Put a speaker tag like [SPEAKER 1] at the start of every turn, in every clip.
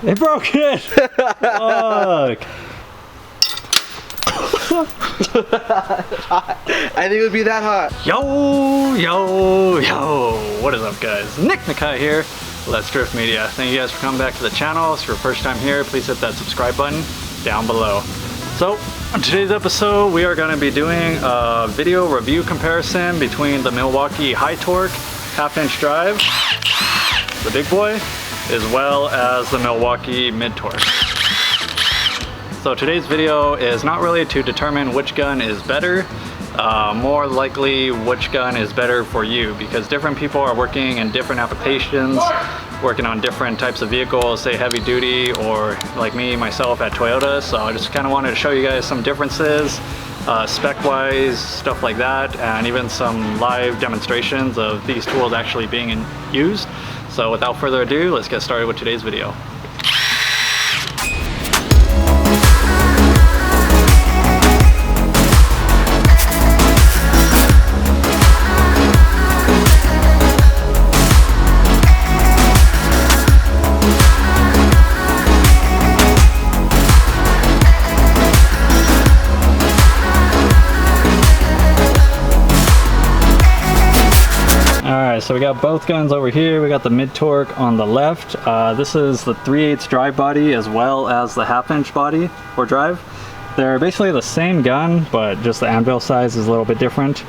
[SPEAKER 1] It broke it! Fuck!
[SPEAKER 2] I think it would be that hot.
[SPEAKER 1] Yo! What is up, guys? Nick Nakai here. Let's Drift Media. Thank you guys for coming back to the channel. If it's your first time here, please hit that subscribe button down below. So, on today's episode, we are going to be doing a video review comparison between the Milwaukee high torque half-inch drive, the big boy, as well as the Milwaukee mid-torque. So today's video is not really to determine which gun is better, more likely which gun is better for you, because different people are working in different applications, working on different types of vehicles, say heavy duty, or like me, myself at Toyota. So I just kind of wanted to show you guys some differences, spec-wise, stuff like that, and even some live demonstrations of these tools actually being used. So without further ado, let's get started with today's video. Alright, so we got both guns over here. We got the mid-torque on the left. This is the 3/8 drive body as well as the half-inch body or drive. They're basically the same gun, but just the anvil size is a little bit different.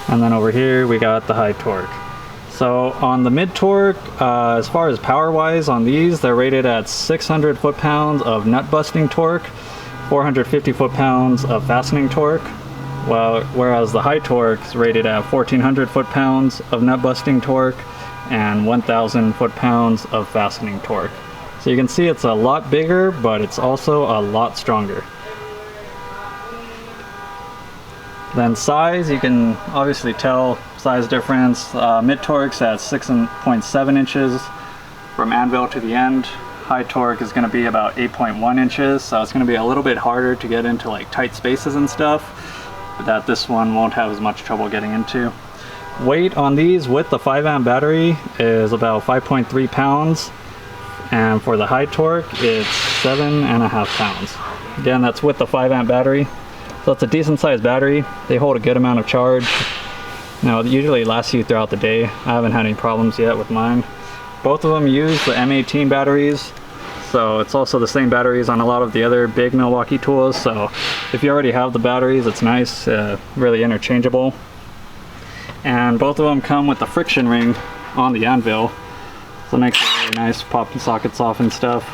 [SPEAKER 1] And then over here we got the high torque. So on the mid-torque, as far as power-wise on these, they're rated at 600 foot-pounds of nut-busting torque, 450 foot-pounds of fastening torque. Well, whereas the high torque is rated at 1400 foot-pounds of nut-busting torque and 1000 foot-pounds of fastening torque. So you can see it's a lot bigger, but it's also a lot stronger. Then size, you can obviously tell size difference. Mid-torque's at 6.7 inches from anvil to the end. High torque is going to be about 8.1 inches, so it's going to be a little bit harder to get into like tight spaces and stuff that this one won't have as much trouble getting into. Weight on these with the 5-amp battery is about 5.3 pounds, and for the high torque it's 7.5 pounds. Again, that's with the 5-amp battery, so it's a decent sized battery. They hold a good amount of charge. Now, it usually lasts you throughout the day. I haven't had any problems yet with mine. Both of them use the M18 batteries, so it's also the same batteries on a lot of the other big Milwaukee tools. So if you already have the batteries, it's nice, really interchangeable. And both of them come with the friction ring on the anvil, so it makes it really nice, pop the sockets off and stuff.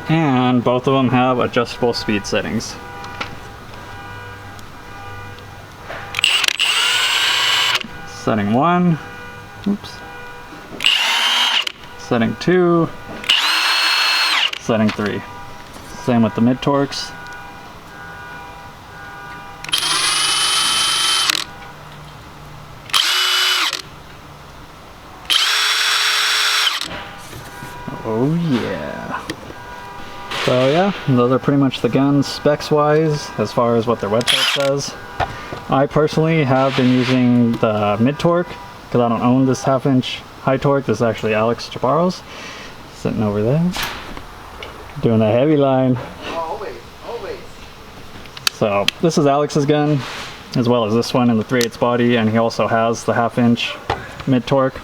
[SPEAKER 1] And both of them have adjustable speed settings. Setting 1, oops. Setting 2, setting 3. Same with the mid-torques. Oh yeah. So yeah, those are pretty much the guns specs wise as far as what their website says. I personally have been using the mid-torque because I don't own this half-inch high torque. This is actually Alex Chaparro's sitting over there doing a heavy line.
[SPEAKER 2] Always.
[SPEAKER 1] So this is Alex's gun as well as this one in the 3/8 body, and he also has the half-inch mid-torque.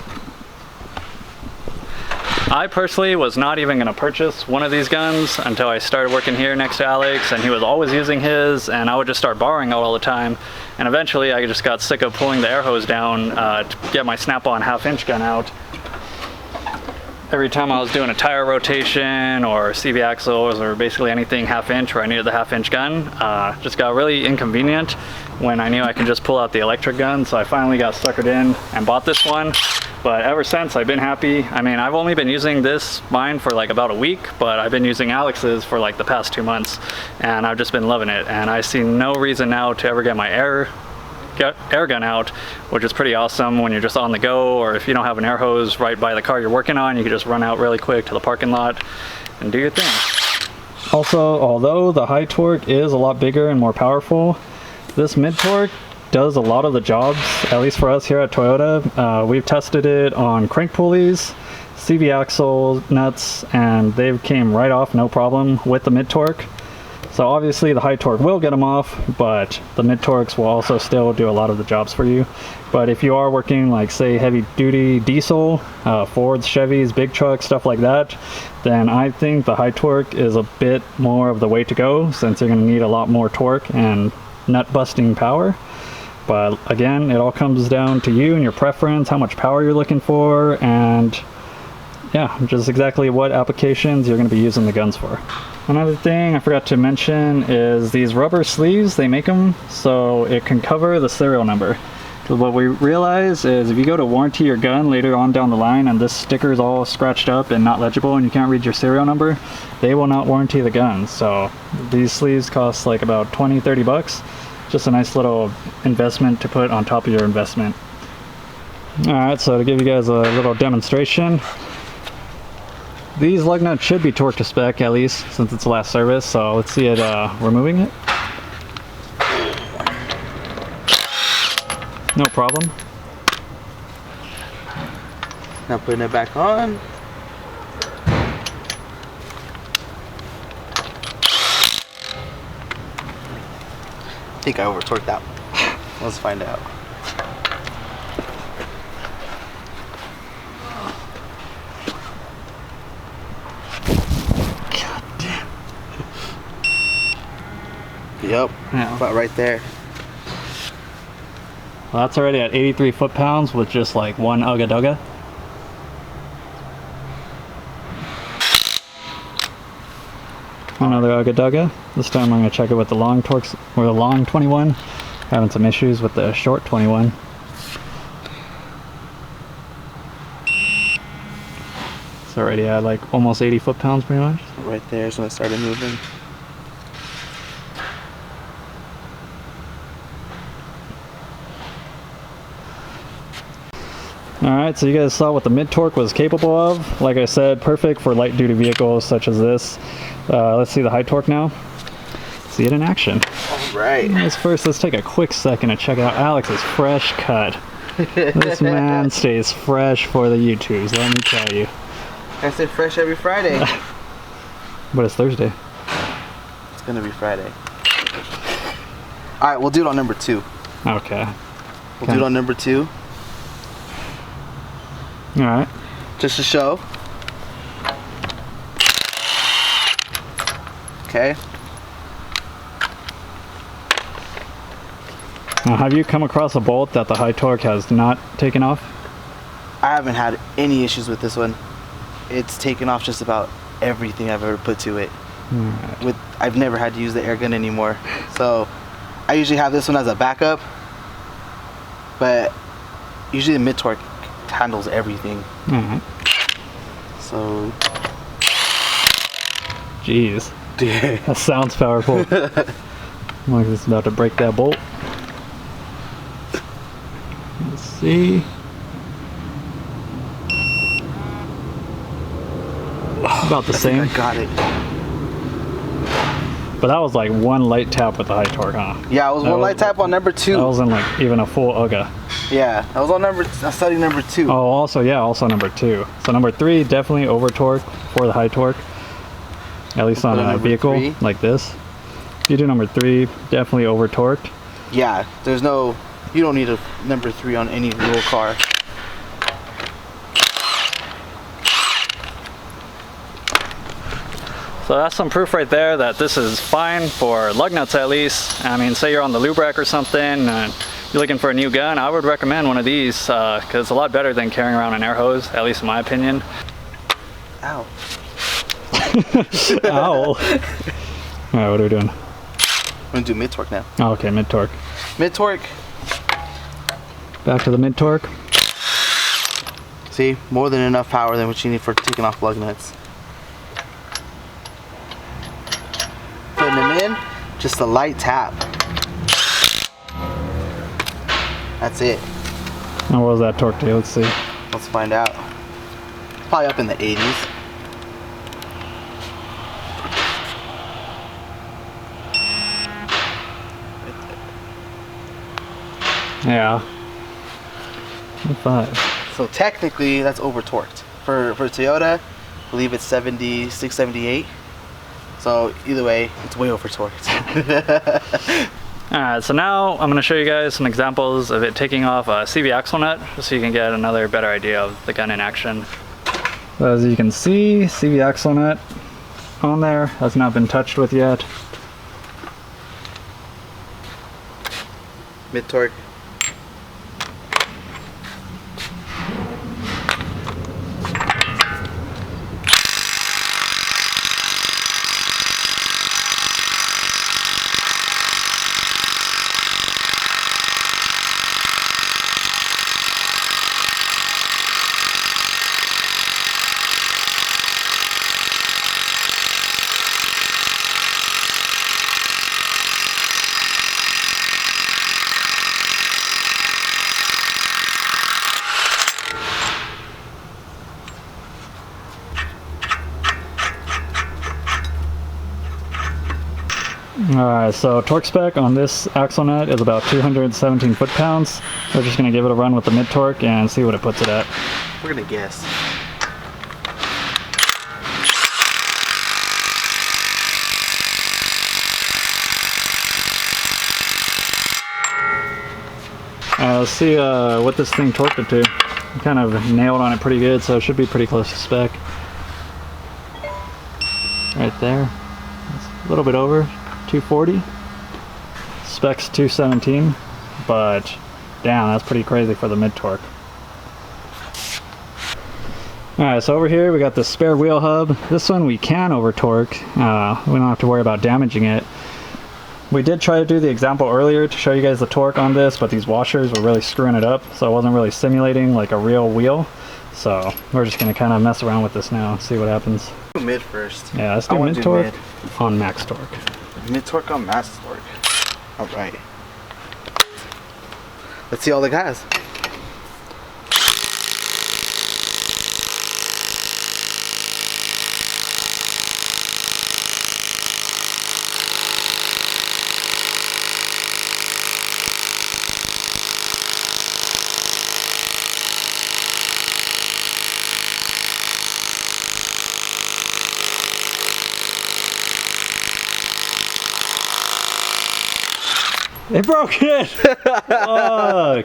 [SPEAKER 1] I personally was not even going to purchase one of these guns until I started working here next to Alex, and he was always using his, and I would just start borrowing it all the time. And eventually I just got sick of pulling the air hose down to get my snap-on half-inch gun out. Every time I was doing a tire rotation or CV axles or basically anything half-inch where I needed the half-inch gun, just got really inconvenient when I knew I could just pull out the electric gun. So I finally got suckered in and bought this one. But ever since, I've been happy. I mean, I've only been using mine for like about a week, but I've been using Alex's for like the past 2 months, and I've just been loving it. And I see no reason now to ever get my air gun out, which is pretty awesome when you're just on the go, or if you don't have an air hose right by the car you're working on, you can just run out really quick to the parking lot and do your thing. Also, although the high torque is a lot bigger and more powerful, this mid torque does a lot of the jobs, at least for us here at Toyota. We've tested it on crank pulleys, CV axle nuts, and they came right off no problem with the mid-torque. So obviously the high torque will get them off, but the mid-torques will also still do a lot of the jobs for you. But if you are working like say heavy duty diesel, Fords, Chevys, big trucks, stuff like that, then I think the high torque is a bit more of the way to go, since you're going to need a lot more torque and nut busting power. But again, it all comes down to you and your preference, how much power you're looking for, and yeah, just exactly what applications you're going to be using the guns for. Another thing I forgot to mention is these rubber sleeves. They make them so it can cover the serial number. So what we realize is if you go to warranty your gun later on down the line and this sticker is all scratched up and not legible and you can't read your serial number, they will not warranty the gun. So these sleeves cost like about 20-30 bucks. Just a nice little investment to put on top of your investment. Alright, so to give you guys a little demonstration, these lug nuts should be torqued to spec, at least since it's the last service. So let's see it removing it. No problem.
[SPEAKER 2] Now putting it back on. I think I over torqued that one. Let's find out. Yep,
[SPEAKER 1] Yeah.
[SPEAKER 2] about right there.
[SPEAKER 1] Well, that's already at 83 foot-pounds with just like one ugga dugga. Another ugga dugga. This time I'm going to check it with the long torques or the long 21. Having some issues with the short 21. It's already at like almost 80 foot-pounds pretty much.
[SPEAKER 2] Right there is when it started moving.
[SPEAKER 1] Alright, so you guys saw what the mid-torque was capable of. Like I said, perfect for light-duty vehicles such as this. Let's see the high torque now. See it in action.
[SPEAKER 2] Alright.
[SPEAKER 1] Let's take a quick second to check out Alex's fresh cut. This man stays fresh for the YouTubes, let me tell you.
[SPEAKER 2] I say fresh every Friday.
[SPEAKER 1] But it's Thursday.
[SPEAKER 2] It's gonna be Friday. Alright, we'll do it on number 2.
[SPEAKER 1] Okay.
[SPEAKER 2] We'll do it on number 2.
[SPEAKER 1] Alright.
[SPEAKER 2] Just to show. Okay.
[SPEAKER 1] Now, have you come across a bolt that the high torque has not taken off?
[SPEAKER 2] I haven't had any issues with this one. It's taken off just about everything I've ever put to it.
[SPEAKER 1] Right.
[SPEAKER 2] I've never had to use the air gun anymore. So I usually have this one as a backup, but usually the mid-torque handles everything.
[SPEAKER 1] Alright.
[SPEAKER 2] So
[SPEAKER 1] Jeez.
[SPEAKER 2] yeah.
[SPEAKER 1] That sounds powerful. Like it's about to break that bolt. Let's see. About the same.
[SPEAKER 2] I got it.
[SPEAKER 1] But that was like one light tap with the high torque, huh?
[SPEAKER 2] Yeah, it was one light tap on number 2.
[SPEAKER 1] That wasn't like even a full UGA.
[SPEAKER 2] Yeah, that was on study number 2.
[SPEAKER 1] Oh, also number 2. So number 3 definitely over torque for the high torque. At least on a vehicle
[SPEAKER 2] 3.
[SPEAKER 1] like this. If you do number 3, definitely over torqued.
[SPEAKER 2] Yeah, you don't need a number 3 on any real car.
[SPEAKER 1] So that's some proof right there that this is fine for lug nuts at least. I mean, say you're on the lube rack or something and you're looking for a new gun, I would recommend one of these because it's a lot better than carrying around an air hose, at least in my opinion.
[SPEAKER 2] Ow.
[SPEAKER 1] Ow. Alright, what are we doing?
[SPEAKER 2] I'm gonna do mid-torque now.
[SPEAKER 1] Oh, okay, mid-torque.
[SPEAKER 2] Mid-torque.
[SPEAKER 1] Back to the mid-torque.
[SPEAKER 2] See, more than enough power than what you need for taking off lug nuts. Putting them in, just a light tap. That's it.
[SPEAKER 1] And what was that torque to? Let's see.
[SPEAKER 2] Let's find out. Probably up in the 80s.
[SPEAKER 1] Yeah. 5.
[SPEAKER 2] So technically, that's over torqued. For Toyota, I believe it's 76, 78. So either way, it's way over torqued.
[SPEAKER 1] Alright, so now I'm going to show you guys some examples of it taking off a CV axle nut, just so you can get another better idea of the gun in action. So as you can see, CV axle nut on there has not been touched with yet.
[SPEAKER 2] Mid torque.
[SPEAKER 1] Alright, so torque spec on this axle nut is about 217 foot-pounds. We're just going to give it a run with the mid-torque and see what it puts it at.
[SPEAKER 2] We're gonna guess.
[SPEAKER 1] Let's see what this thing torqued it to. I kind of nailed on it pretty good, so it should be pretty close to spec. Right there. It's a little bit over 240. Spec's 217, but damn, that's pretty crazy for the mid-torque. Alright, so over here we got the spare wheel hub. This one we can over torque. We don't have to worry about damaging it. We did try to do the example earlier to show you guys the torque on this, but these washers were really screwing it up, so it wasn't really simulating like a real wheel. So we're just going to kind of mess around with this now and see what happens.
[SPEAKER 2] Do mid first.
[SPEAKER 1] Yeah, let's do mid-torque on max torque.
[SPEAKER 2] Mid-torque on max torque. Alright. Let's see all the guys.
[SPEAKER 1] It broke it! Fuck! I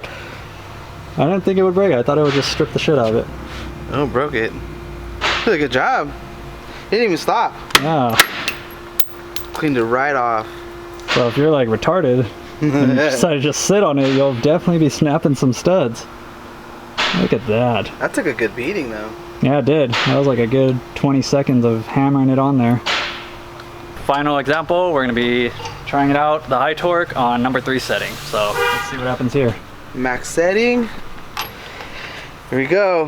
[SPEAKER 1] didn't think it would break it. I thought it would just strip the shit out of it.
[SPEAKER 2] Oh, broke it. Did a good job. It didn't even stop.
[SPEAKER 1] Yeah.
[SPEAKER 2] Cleaned it right off.
[SPEAKER 1] So if you're like retarded and you decide to just sit on it, you'll definitely be snapping some studs. Look at that.
[SPEAKER 2] That took a good beating though.
[SPEAKER 1] Yeah, it did. That was like a good 20 seconds of hammering it on there. Final example, we're going to be trying it out, the high torque on number 3 setting. So let's see what happens here.
[SPEAKER 2] Max setting. Here we go.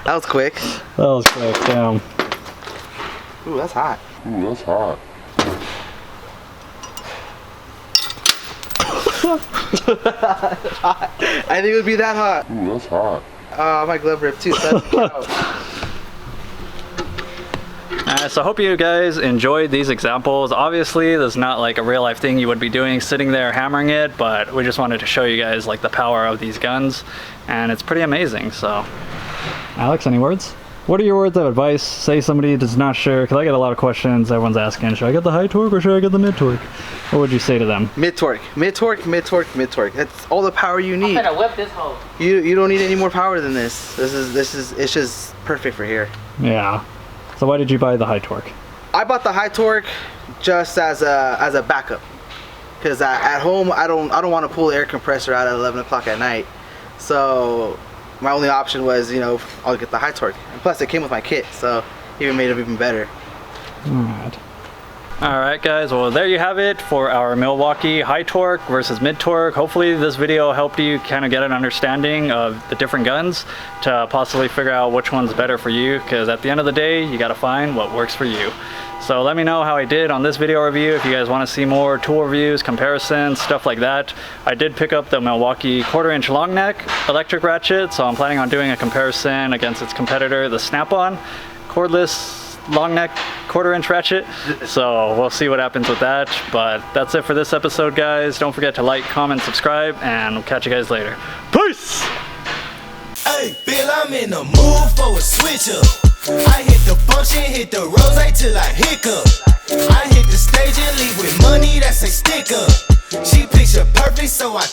[SPEAKER 2] That was quick.
[SPEAKER 1] That was quick, damn.
[SPEAKER 2] Ooh, that's hot.
[SPEAKER 3] Ooh, that's hot.
[SPEAKER 2] I think it would be that hot.
[SPEAKER 3] Ooh, that's hot.
[SPEAKER 2] My glove ripped too. So
[SPEAKER 1] So I hope you guys enjoyed these examples. Obviously, there's not like a real life thing you would be doing sitting there hammering it, but we just wanted to show you guys like the power of these guns, and it's pretty amazing. So, Alex, any words? What are your words of advice? Say somebody is not sure, because I get a lot of questions. Everyone's asking, should I get the high torque or should I get the mid torque? What would you say to them?
[SPEAKER 2] mid torque, mid torque, mid torque, mid torque. That's all the power you need.
[SPEAKER 4] I'm gonna whip this hoe.
[SPEAKER 2] You don't need any more power than this. It's just perfect for here.
[SPEAKER 1] Yeah. So why did you buy the high torque?
[SPEAKER 2] I bought the high torque just as a backup, because at home I don't want to pull the air compressor out at 11 o'clock at night. So my only option was, I'll get the high torque. And plus it came with my kit, so even made it even better.
[SPEAKER 1] Alright. Alright guys, well there you have it for our Milwaukee high torque versus mid torque. Hopefully this video helped you kind of get an understanding of the different guns to possibly figure out which one's better for you, because at the end of the day you got to find what works for you. So let me know how I did on this video review. If you guys want to see more tool reviews, comparisons, stuff like that. I did pick up the Milwaukee 1/4 inch long neck electric ratchet, so I'm planning on doing a comparison against its competitor, the Snap-on cordless long neck 1/4 inch ratchet. So we'll see what happens with that. But that's it for this episode, guys. Don't forget to like, comment, subscribe, and we'll catch you guys later. Peace!
[SPEAKER 3] Hey, Bill, I'm in the mood for a switch up. I hit the function, hit the rose till I hiccup. I hit the stage and leave with money that's a stick up. She picture perfect, so I